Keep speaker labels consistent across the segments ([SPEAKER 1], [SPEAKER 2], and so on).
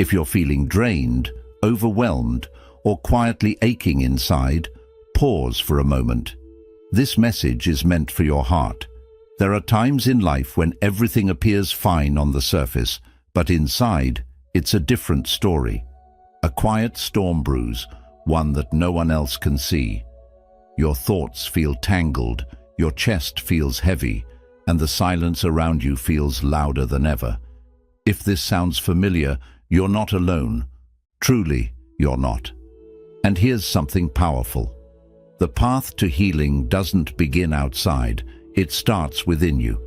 [SPEAKER 1] If you're feeling drained, overwhelmed, or quietly aching inside, pause for a moment. This message is meant for your heart. There are times in life when everything appears fine on the surface, but inside, it's a different story. A quiet storm brews, one that no one else can see. Your thoughts feel tangled, your chest feels heavy, and the silence around you feels louder than ever. If this sounds familiar, you're not alone. Truly, you're not. And here's something powerful. The path to healing doesn't begin outside, it starts within you.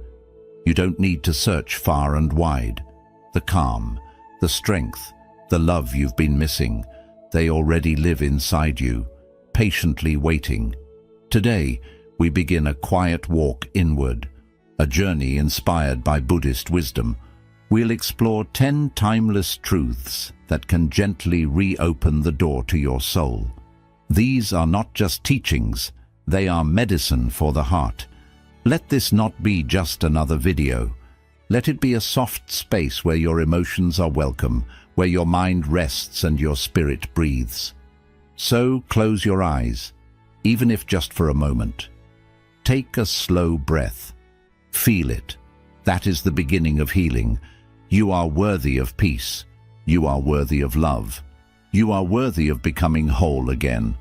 [SPEAKER 1] You don't need to search far and wide. The calm, the strength, the love you've been missing, they already live inside you, patiently waiting. Today, we begin a quiet walk inward, a journey inspired by Buddhist wisdom. We'll explore 10 timeless truths that can gently reopen the door to your soul. These are not just teachings, they are medicine for the heart. Let this not be just another video. Let it be a soft space where your emotions are welcome, where your mind rests and your spirit breathes. So close your eyes, even if just for a moment. Take a slow breath. Feel it. That is the beginning of healing. You are worthy of peace. You are worthy of love. You are worthy of becoming whole again.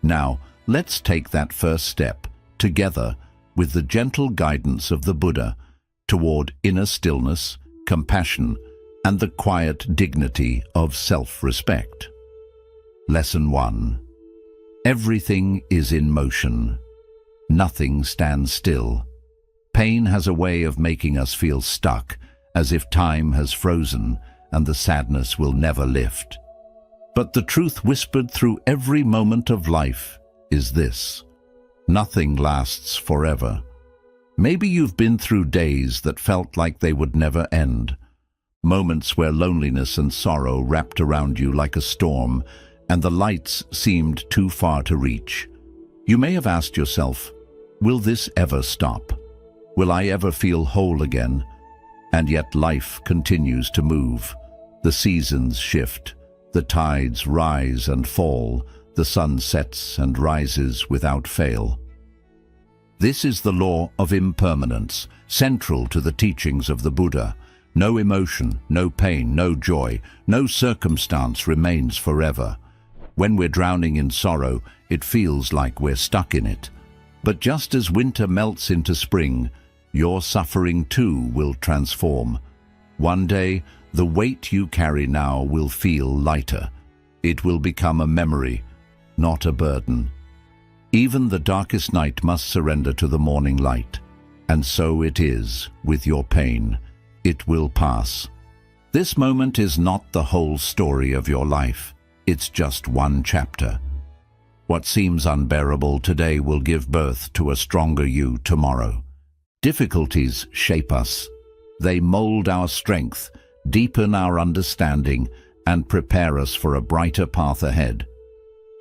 [SPEAKER 1] Now, let's take that first step, together, with the gentle guidance of the Buddha, toward inner stillness, compassion, and the quiet dignity of self-respect. Lesson 1. Everything is in motion. Nothing stands still. Pain has a way of making us feel stuck, as if time has frozen and the sadness will never lift. But the truth whispered through every moment of life is this: nothing lasts forever. Maybe you've been through days that felt like they would never end. Moments where loneliness and sorrow wrapped around you like a storm, and the lights seemed too far to reach. You may have asked yourself, will this ever stop? Will I ever feel whole again? And yet life continues to move. The seasons shift. The tides rise and fall. The sun sets and rises without fail. This is the law of impermanence, central to the teachings of the Buddha. No emotion, no pain, no joy, no circumstance remains forever. When we're drowning in sorrow, it feels like we're stuck in it. But just as winter melts into spring, your suffering too will transform. One day, the weight you carry now will feel lighter. It will become a memory, not a burden. Even the darkest night must surrender to the morning light. And so it is with your pain. It will pass. This moment is not the whole story of your life. It's just one chapter. What seems unbearable today will give birth to a stronger you tomorrow. Difficulties shape us. They mold our strength, deepen our understanding, and prepare us for a brighter path ahead.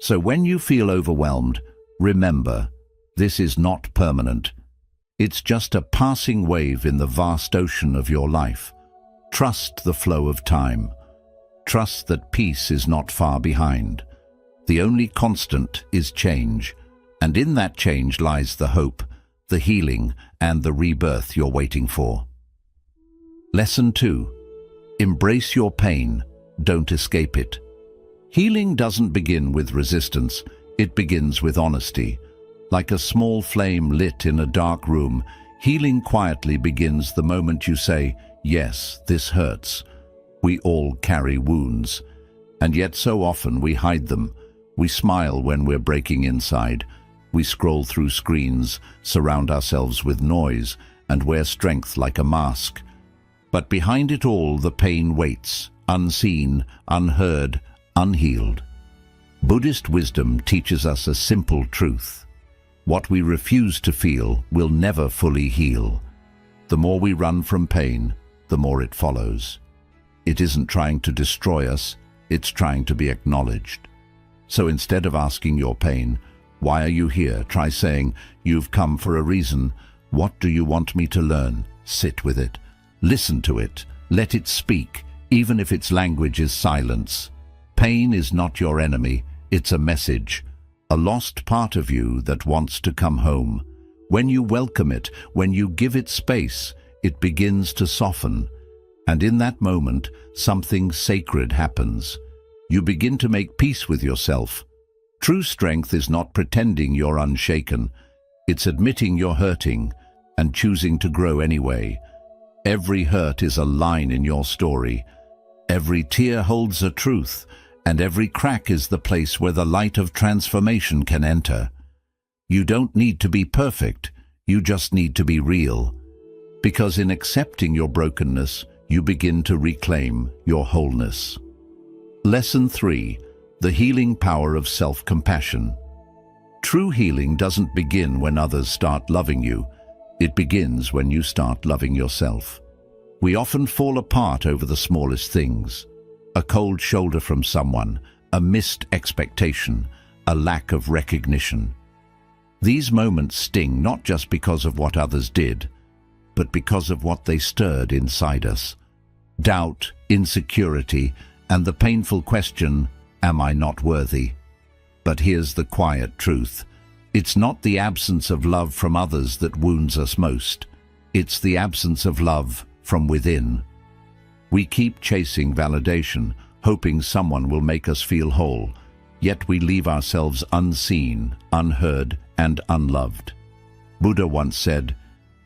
[SPEAKER 1] So when you feel overwhelmed, remember, this is not permanent. It's just a passing wave in the vast ocean of your life. Trust the flow of time. Trust that peace is not far behind. The only constant is change, and in that change lies the hope, the healing, and the rebirth you're waiting for. Lesson 2. Embrace your pain, don't escape it. Healing doesn't begin with resistance, it begins with honesty. Like a small flame lit in a dark room, healing quietly begins the moment you say, "Yes, this hurts." We all carry wounds, and yet so often we hide them. We smile when we're breaking inside. We scroll through screens, surround ourselves with noise, and wear strength like a mask. But behind it all, the pain waits, unseen, unheard, unhealed. Buddhist wisdom teaches us a simple truth. What we refuse to feel will never fully heal. The more we run from pain, the more it follows. It isn't trying to destroy us, it's trying to be acknowledged. So instead of asking your pain, "Why are you here?" try saying, "You've come for a reason. What do you want me to learn?" Sit with it. Listen to it. Let it speak. even if its language is silence. Pain is not your enemy, it's a message, a lost part of you that wants to come home. When you welcome it, when you give it space, it begins to soften. And in that moment, something sacred happens. You begin to make peace with yourself. True strength is not pretending you're unshaken. It's admitting you're hurting and choosing to grow anyway. Every hurt is a line in your story. Every tear holds a truth, and every crack is the place where the light of transformation can enter. You don't need to be perfect, you just need to be real. Because in accepting your brokenness, you begin to reclaim your wholeness. Lesson 3. The healing power of self-compassion. True healing doesn't begin when others start loving you. It begins when you start loving yourself. We often fall apart over the smallest things. A cold shoulder from someone, a missed expectation, a lack of recognition. These moments sting not just because of what others did, but because of what they stirred inside us. Doubt, insecurity, and the painful question, am I not worthy? But here's the quiet truth. It's not the absence of love from others that wounds us most. It's the absence of love from within. We keep chasing validation, hoping someone will make us feel whole, yet we leave ourselves unseen, unheard, and unloved. Buddha once said,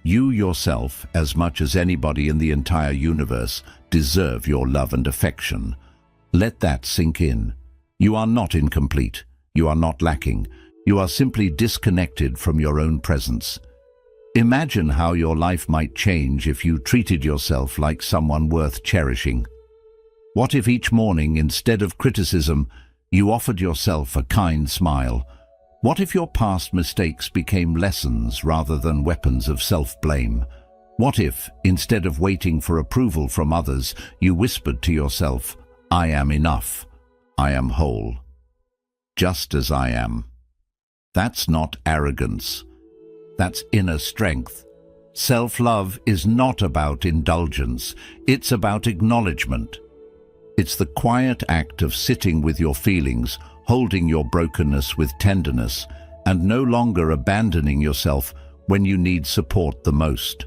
[SPEAKER 1] "You yourself, as much as anybody in the entire universe, deserve your love and affection." Let that sink in. You are not incomplete. You are not lacking. You are simply disconnected from your own presence. Imagine how your life might change if you treated yourself like someone worth cherishing. What if each morning, instead of criticism, you offered yourself a kind smile? What if your past mistakes became lessons rather than weapons of self-blame? What if, instead of waiting for approval from others, you whispered to yourself, "I am enough. I am whole. Just as I am." That's not arrogance. That's inner strength. Self-love is not about indulgence. It's about acknowledgement. It's the quiet act of sitting with your feelings, holding your brokenness with tenderness, and no longer abandoning yourself when you need support the most.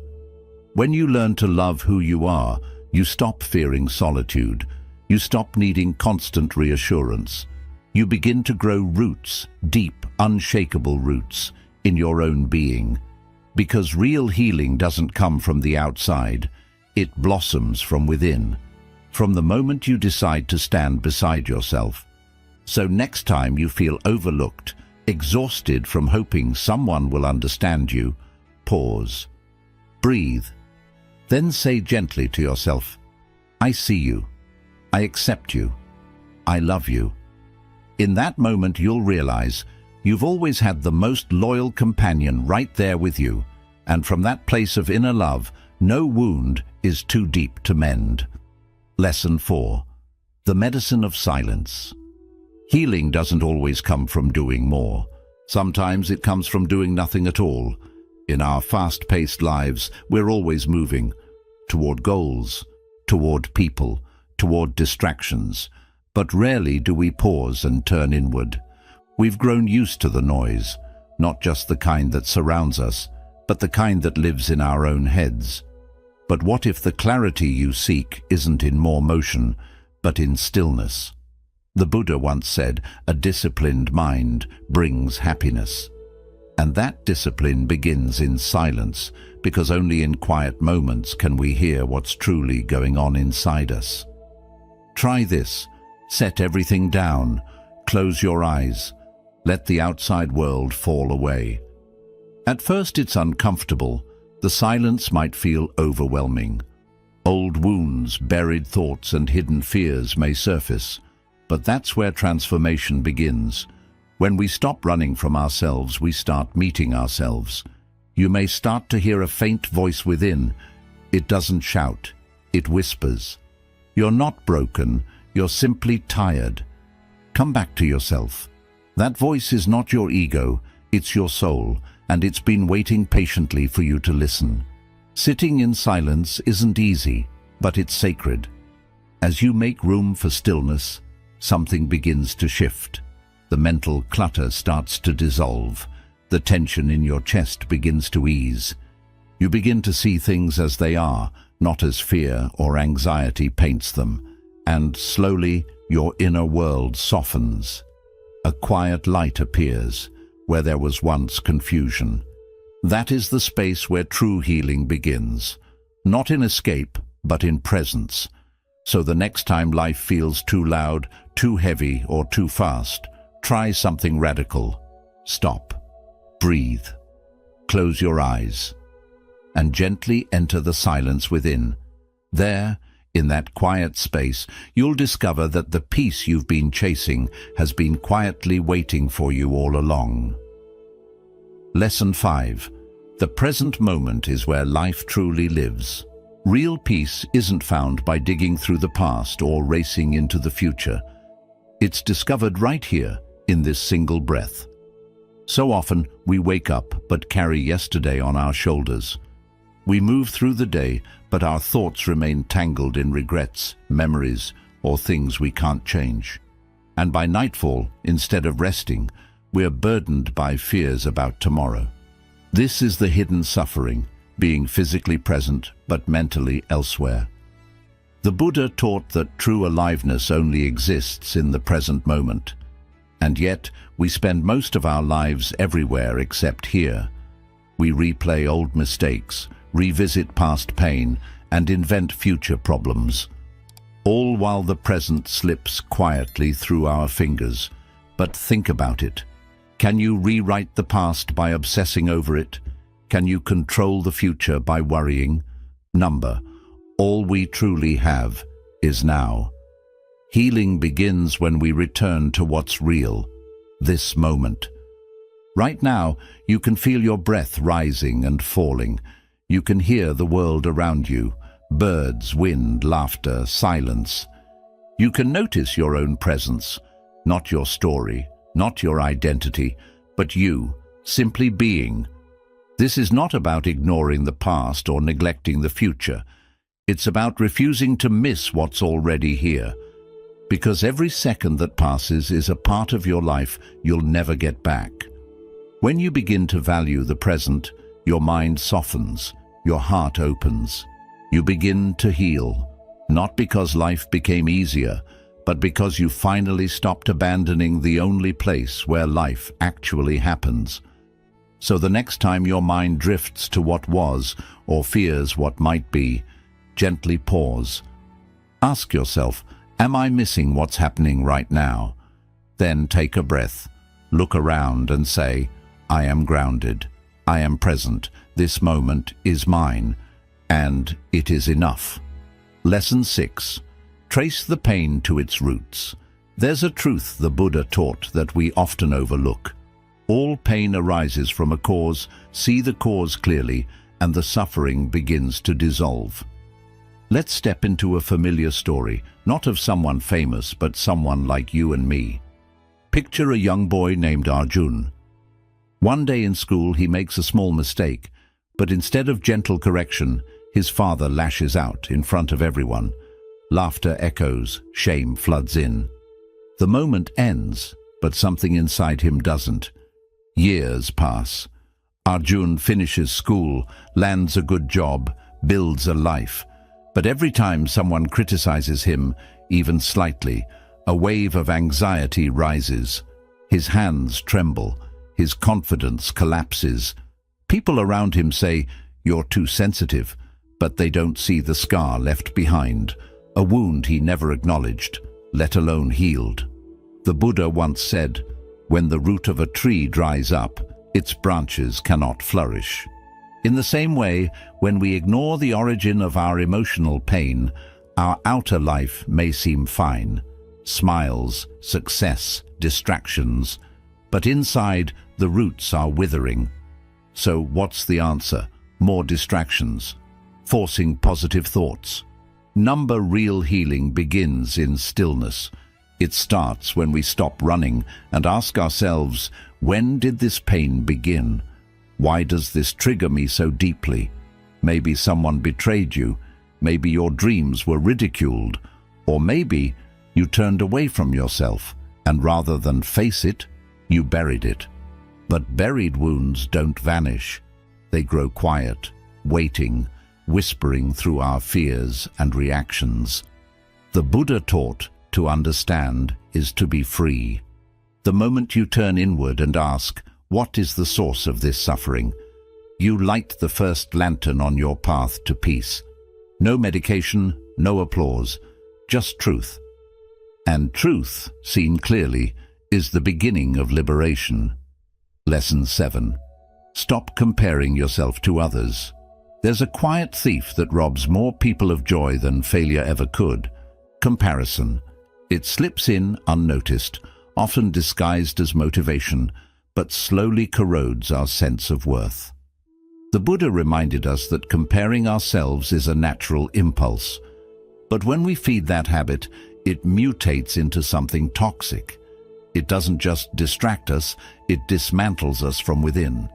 [SPEAKER 1] When you learn to love who you are, you stop fearing solitude. You stop needing constant reassurance. You begin to grow roots, deep, unshakable roots, in your own being. Because real healing doesn't come from the outside, it blossoms from within, from the moment you decide to stand beside yourself. So next time you feel overlooked, exhausted from hoping someone will understand you, pause, breathe, then say gently to yourself, "I see you. I accept you. I love you." In that moment you'll realize you've always had the most loyal companion right there with you, and from that place of inner love, no wound is too deep to mend. Lesson 4. The medicine of silence. Healing doesn't always come from doing more. Sometimes it comes from doing nothing at all. In our fast-paced lives, we're always moving toward goals, toward people, toward distractions, but rarely do we pause and turn inward. We've grown used to the noise, not just the kind that surrounds us, but the kind that lives in our own heads. But what if the clarity you seek isn't in more motion, but in stillness? The Buddha once said, "A disciplined mind brings happiness." And that discipline begins in silence, because only in quiet moments can we hear what's truly going on inside us. Try this. Set everything down. Close your eyes. Let the outside world fall away. At first it's uncomfortable. The silence might feel overwhelming. Old wounds, buried thoughts, and hidden fears may surface. But that's where transformation begins. When we stop running from ourselves, we start meeting ourselves. You may start to hear a faint voice within. It doesn't shout. It whispers. You're not broken. You're simply tired. Come back to yourself. That voice is not your ego, it's your soul, and it's been waiting patiently for you to listen. Sitting in silence isn't easy, but it's sacred. As you make room for stillness, something begins to shift. The mental clutter starts to dissolve. The tension in your chest begins to ease. You begin to see things as they are, not as fear or anxiety paints them. And slowly, your inner world softens. A quiet light appears where there was once confusion. That is the space where true healing begins. Not in escape, but in presence. So the next time life feels too loud, too heavy, or too fast, try something radical. Stop. Breathe. Close your eyes. And gently enter the silence within. There, in that quiet space, you'll discover that the peace you've been chasing has been quietly waiting for you all along. Lesson 5. The present moment is where life truly lives. Real peace isn't found by digging through the past or racing into the future. It's discovered right here, in this single breath. So often, we wake up but carry yesterday on our shoulders. We move through the day, but our thoughts remain tangled in regrets, memories, or things we can't change. And by nightfall, instead of resting, we're burdened by fears about tomorrow. This is the hidden suffering, being physically present but mentally elsewhere. The Buddha taught that true aliveness only exists in the present moment. And yet, we spend most of our lives everywhere except here. We replay old mistakes, revisit past pain, and invent future problems. All while the present slips quietly through our fingers. But think about it. Can you rewrite the past by obsessing over it? Can you control the future by worrying? All we truly have is now. Healing begins when we return to what's real, this moment. Right now, you can feel your breath rising and falling. You can hear the world around you, birds, wind, laughter, silence. You can notice your own presence, not your story, not your identity, but you, simply being. This is not about ignoring the past or neglecting the future. It's about refusing to miss what's already here. Because every second that passes is a part of your life you'll never get back. When you begin to value the present, your mind softens, your heart opens. You begin to heal, not because life became easier, but because you finally stopped abandoning the only place where life actually happens. So the next time your mind drifts to what was or fears what might be, gently pause. Ask yourself, am I missing what's happening right now? Then take a breath, look around and say, I am grounded, I am present, this moment is mine, and it is enough. Lesson 6. Trace the pain to its roots. There's a truth the Buddha taught that we often overlook. All pain arises from a cause, see the cause clearly, and the suffering begins to dissolve. Let's step into a familiar story, not of someone famous, but someone like you and me. Picture a young boy named Arjun. One day in school he makes a small mistake, but instead of gentle correction, his father lashes out in front of everyone. Laughter echoes, shame floods in. The moment ends, but something inside him doesn't. Years pass. Arjun finishes school, lands a good job, builds a life. But every time someone criticizes him, even slightly, a wave of anxiety rises. His hands tremble, his confidence collapses. People around him say, "You're too sensitive," but they don't see the scar left behind, a wound he never acknowledged, let alone healed. The Buddha once said, "When the root of a tree dries up, its branches cannot flourish." In the same way, when we ignore the origin of our emotional pain, our outer life may seem fine. Smiles, success, distractions. But inside, the roots are withering. So what's the answer? More distractions. Forcing positive thoughts. Real healing begins in stillness. It starts when we stop running and ask ourselves, when did this pain begin? Why does this trigger me so deeply? Maybe someone betrayed you. Maybe your dreams were ridiculed. Or maybe you turned away from yourself, and rather than face it, you buried it. But buried wounds don't vanish. They grow quiet, waiting, whispering through our fears and reactions. The Buddha taught to understand is to be free. The moment you turn inward and ask, what is the source of this suffering? You light the first lantern on your path to peace. No medication, no applause, just truth. And truth, seen clearly, is the beginning of liberation. Lesson 7. Stop comparing yourself to others. There's a quiet thief that robs more people of joy than failure ever could. Comparison. It slips in unnoticed, often disguised as motivation, but slowly corrodes our sense of worth. The Buddha reminded us that comparing ourselves is a natural impulse. But when we feed that habit, it mutates into something toxic. It doesn't just distract us, it dismantles us from within.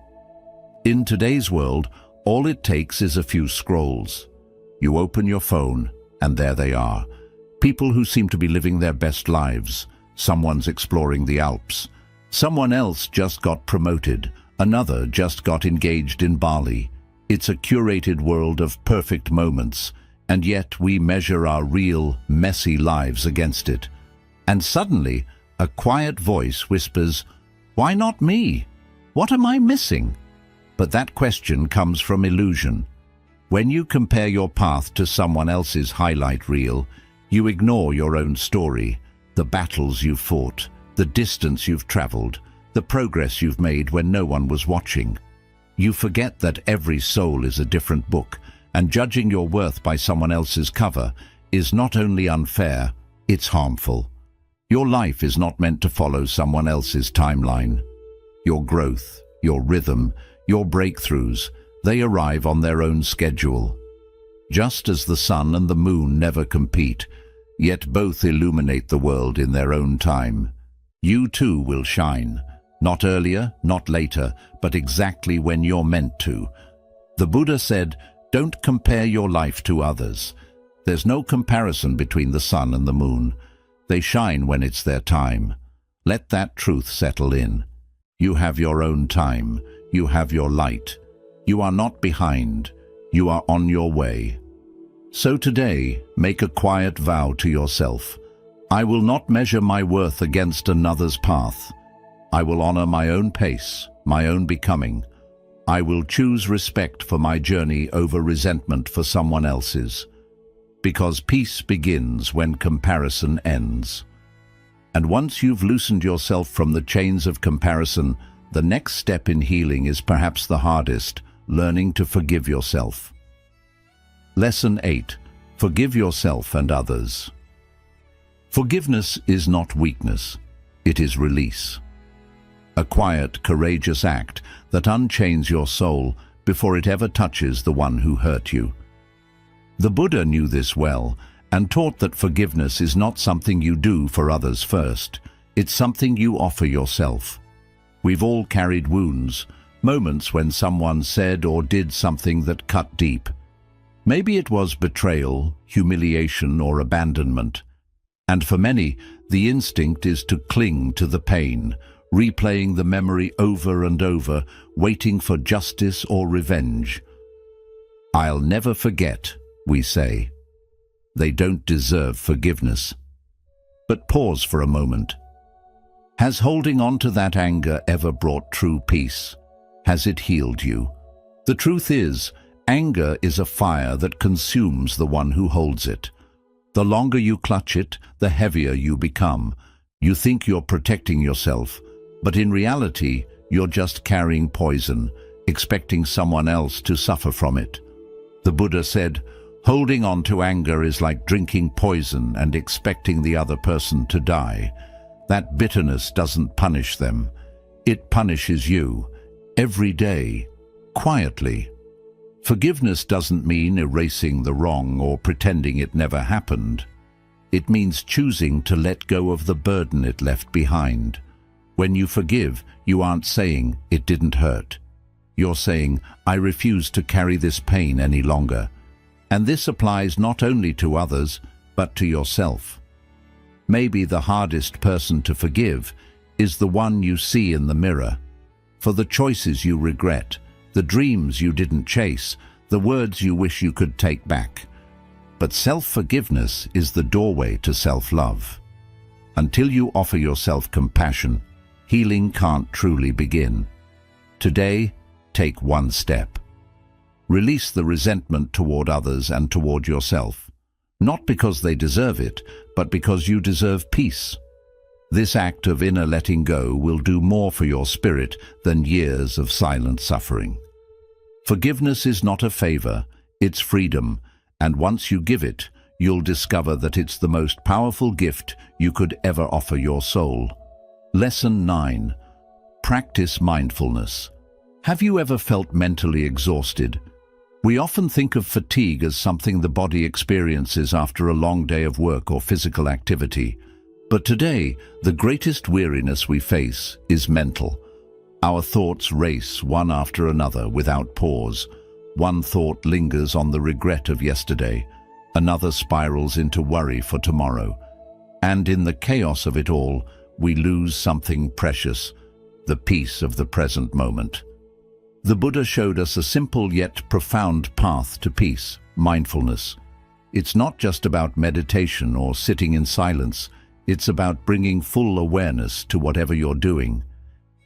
[SPEAKER 1] In today's world, all it takes is a few scrolls. You open your phone, and there they are. People who seem to be living their best lives. Someone's exploring the Alps. Someone else just got promoted. Another just got engaged in Bali. It's a curated world of perfect moments, and yet we measure our real, messy lives against it. And suddenly, a quiet voice whispers, "Why not me? What am I missing?" But that question comes from illusion. When you compare your path to someone else's highlight reel, you ignore your own story, the battles you've fought, the distance you've traveled, the progress you've made when no one was watching. You forget that every soul is a different book, and judging your worth by someone else's cover is not only unfair, it's harmful. Your life is not meant to follow someone else's timeline. Your growth, your rhythm, your breakthroughs, they arrive on their own schedule. Just as the sun and the moon never compete, yet both illuminate the world in their own time, you too will shine. Not earlier, not later, but exactly when you're meant to. The Buddha said, don't compare your life to others. There's no comparison between the sun and the moon. They shine when it's their time. Let that truth settle in. You have your own time. You have your light. You are not behind. You are on your way. So today, make a quiet vow to yourself. I will not measure my worth against another's path. I will honor my own pace, my own becoming. I will choose respect for my journey over resentment for someone else's. Because peace begins when comparison ends. And once you've loosened yourself from the chains of comparison, the next step in healing is perhaps the hardest, learning to forgive yourself. Lesson 8. Forgive yourself and others. Forgiveness is not weakness, it is release. A quiet, courageous act that unchains your soul before it ever touches the one who hurt you. The Buddha knew this well and taught that forgiveness is not something you do for others first, it's something you offer yourself. We've all carried wounds, moments when someone said or did something that cut deep. Maybe it was betrayal, humiliation, or abandonment. And for many, the instinct is to cling to the pain, replaying the memory over and over, waiting for justice or revenge. I'll never forget, we say. They don't deserve forgiveness. But pause for a moment. Has holding on to that anger ever brought true peace? Has it healed you? The truth is, anger is a fire that consumes the one who holds it. The longer you clutch it, the heavier you become. You think you're protecting yourself, but in reality, you're just carrying poison, expecting someone else to suffer from it. The Buddha said, holding on to anger is like drinking poison and expecting the other person to die. That bitterness doesn't punish them. It punishes you, every day, quietly. Forgiveness doesn't mean erasing the wrong or pretending it never happened. It means choosing to let go of the burden it left behind. When you forgive, you aren't saying, it didn't hurt. You're saying, I refuse to carry this pain any longer. And this applies not only to others, but to yourself. Maybe the hardest person to forgive is the one you see in the mirror, for the choices you regret, the dreams you didn't chase, the words you wish you could take back. But self-forgiveness is the doorway to self-love. Until you offer yourself compassion, healing can't truly begin. Today, take one step. Release the resentment toward others and toward yourself, not because they deserve it, but because you deserve peace. This act of inner letting go will do more for your spirit than years of silent suffering. Forgiveness is not a favor, it's freedom, and once you give it, you'll discover that it's the most powerful gift you could ever offer your soul. Lesson 9. Practice mindfulness. Have you ever felt mentally exhausted? We often think of fatigue as something the body experiences after a long day of work or physical activity. But today, the greatest weariness we face is mental. Our thoughts race one after another without pause. One thought lingers on the regret of yesterday, another spirals into worry for tomorrow. And in the chaos of it all, we lose something precious, the peace of the present moment. The Buddha showed us a simple yet profound path to peace, mindfulness. It's not just about meditation or sitting in silence. It's about bringing full awareness to whatever you're doing.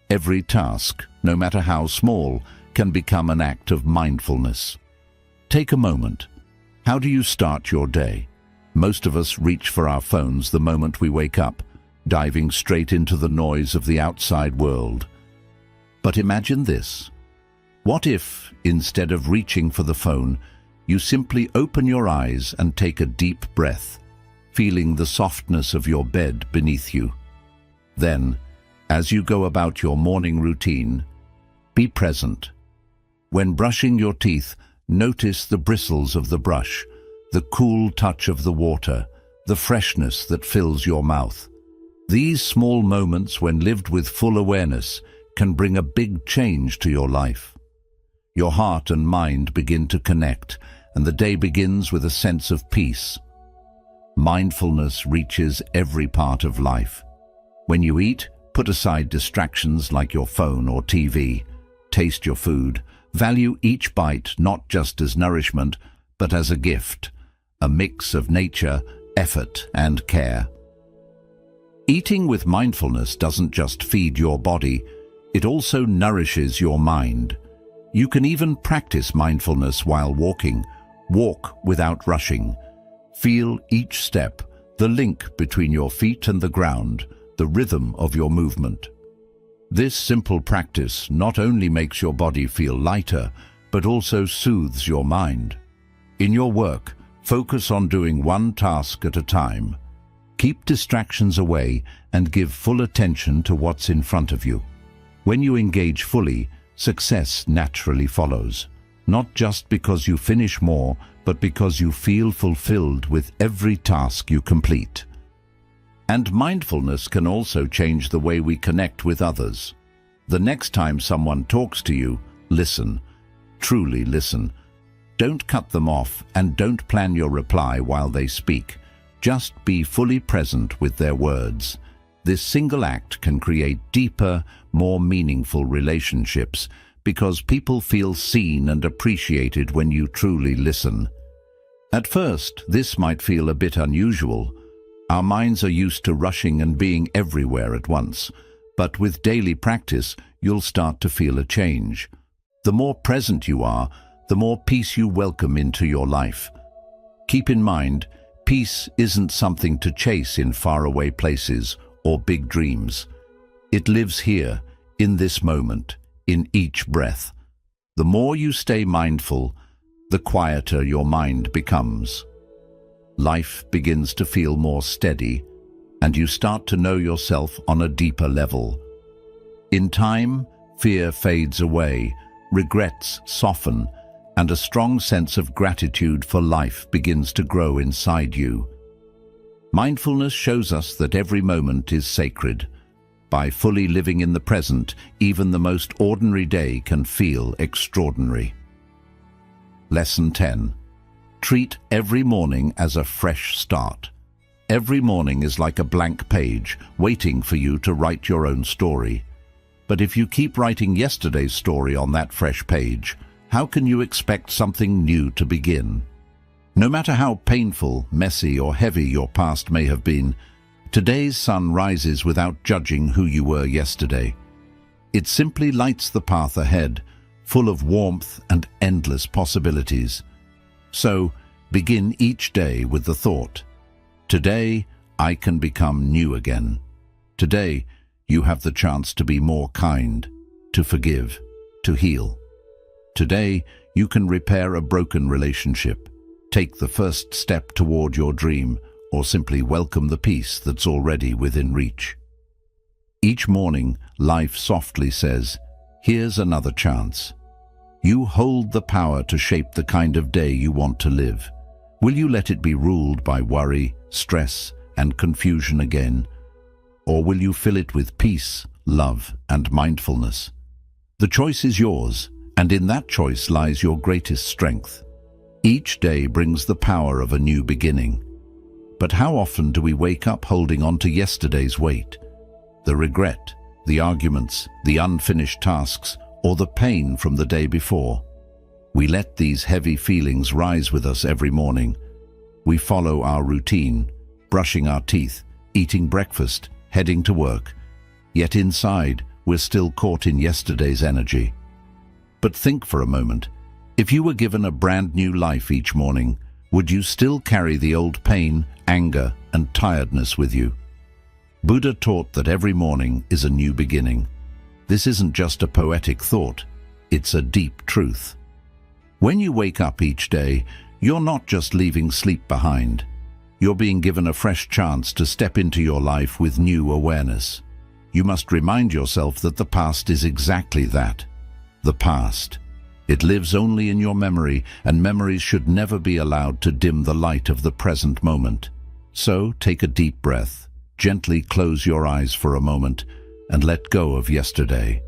[SPEAKER 1] Every task, no matter how small, can become an act of mindfulness. Take a moment. How do you start your day? Most of us reach for our phones the moment we wake up, diving straight into the noise of the outside world. But imagine this. What if, instead of reaching for the phone, you simply open your eyes and take a deep breath, feeling the softness of your bed beneath you? Then, as you go about your morning routine, be present. When brushing your teeth, notice the bristles of the brush, the cool touch of the water, the freshness that fills your mouth. These small moments, when lived with full awareness, can bring a big change to your life. Your heart and mind begin to connect, and the day begins with a sense of peace. Mindfulness reaches every part of life. When you eat, put aside distractions like your phone or TV. Taste your food. Value each bite not just as nourishment, but as a gift, a mix of nature, effort, and care. Eating with mindfulness doesn't just feed your body, it also nourishes your mind. You can even practice mindfulness while walking. Walk without rushing. Feel each step, the link between your feet and the ground, the rhythm of your movement. This simple practice not only makes your body feel lighter, but also soothes your mind. In your work, focus on doing one task at a time. Keep distractions away and give full attention to what's in front of you. When you engage fully, success naturally follows, not just because you finish more, but because you feel fulfilled with every task you complete. And mindfulness can also change the way we connect with others. The next time someone talks to you, listen. Truly listen. Don't cut them off and don't plan your reply while they speak. Just be fully present with their words. This single act can create deeper, more meaningful relationships because people feel seen and appreciated when you truly listen. At first, this might feel a bit unusual. Our minds are used to rushing and being everywhere at once, but with daily practice, you'll start to feel a change. The more present you are, the more peace you welcome into your life. Keep in mind, peace isn't something to chase in faraway places or big dreams. It lives here, in this moment, in each breath. The more you stay mindful, the quieter your mind becomes. Life begins to feel more steady, and you start to know yourself on a deeper level. In time, fear fades away, regrets soften, and a strong sense of gratitude for life begins to grow inside you. Mindfulness shows us that every moment is sacred. By fully living in the present, even the most ordinary day can feel extraordinary. Lesson 10. Treat every morning as a fresh start. Every morning is like a blank page, waiting for you to write your own story. But if you keep writing yesterday's story on that fresh page, how can you expect something new to begin? No matter how painful, messy, or heavy your past may have been, today's sun rises without judging who you were yesterday. It simply lights the path ahead, full of warmth and endless possibilities. So, begin each day with the thought, today I can become new again. Today, you have the chance to be more kind, to forgive, to heal. Today, you can repair a broken relationship, take the first step toward your dream, or simply welcome the peace that's already within reach. Each morning, life softly says, here's another chance. You hold the power to shape the kind of day you want to live. Will you let it be ruled by worry, stress, and confusion again? Or will you fill it with peace, love, and mindfulness? The choice is yours, and in that choice lies your greatest strength. Each day brings the power of a new beginning. But how often do we wake up holding on to yesterday's weight? The regret, the arguments, the unfinished tasks, or the pain from the day before? We let these heavy feelings rise with us every morning. We follow our routine, brushing our teeth, eating breakfast, heading to work. Yet inside, we're still caught in yesterday's energy. But think for a moment. If you were given a brand new life each morning, would you still carry the old pain, anger, and tiredness with you? Buddha taught that every morning is a new beginning. This isn't just a poetic thought, it's a deep truth. When you wake up each day, you're not just leaving sleep behind. You're being given a fresh chance to step into your life with new awareness. You must remind yourself that the past is exactly that, the past. It lives only in your memory, and memories should never be allowed to dim the light of the present moment. So take a deep breath, gently close your eyes for a moment, and let go of yesterday.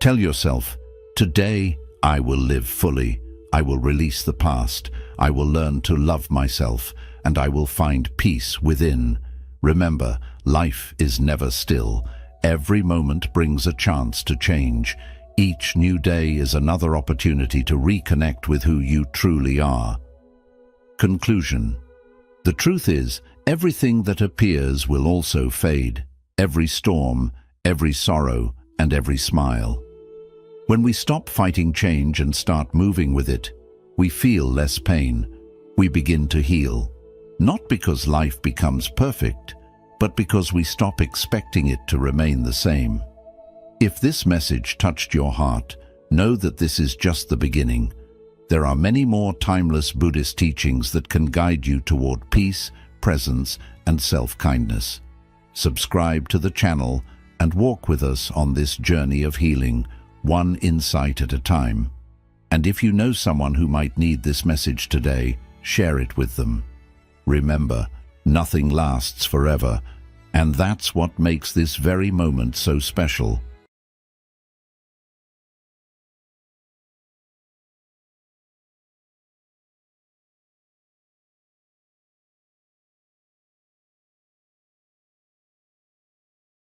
[SPEAKER 1] Tell yourself, today I will live fully. I will release the past. I will learn to love myself, and I will find peace within. Remember, life is never still. Every moment brings a chance to change. Each new day is another opportunity to reconnect with who you truly are. Conclusion. The truth is, everything that appears will also fade. Every storm, every sorrow, and every smile. When we stop fighting change and start moving with it, we feel less pain. We begin to heal. Not because life becomes perfect, but because we stop expecting it to remain the same. If this message touched your heart, know that this is just the beginning. There are many more timeless Buddhist teachings that can guide you toward peace, presence, and self-kindness. Subscribe to the channel and walk with us on this journey of healing, one insight at a time. And if you know someone who might need this message today, share it with them. Remember, nothing lasts forever, and that's what makes this very moment so special.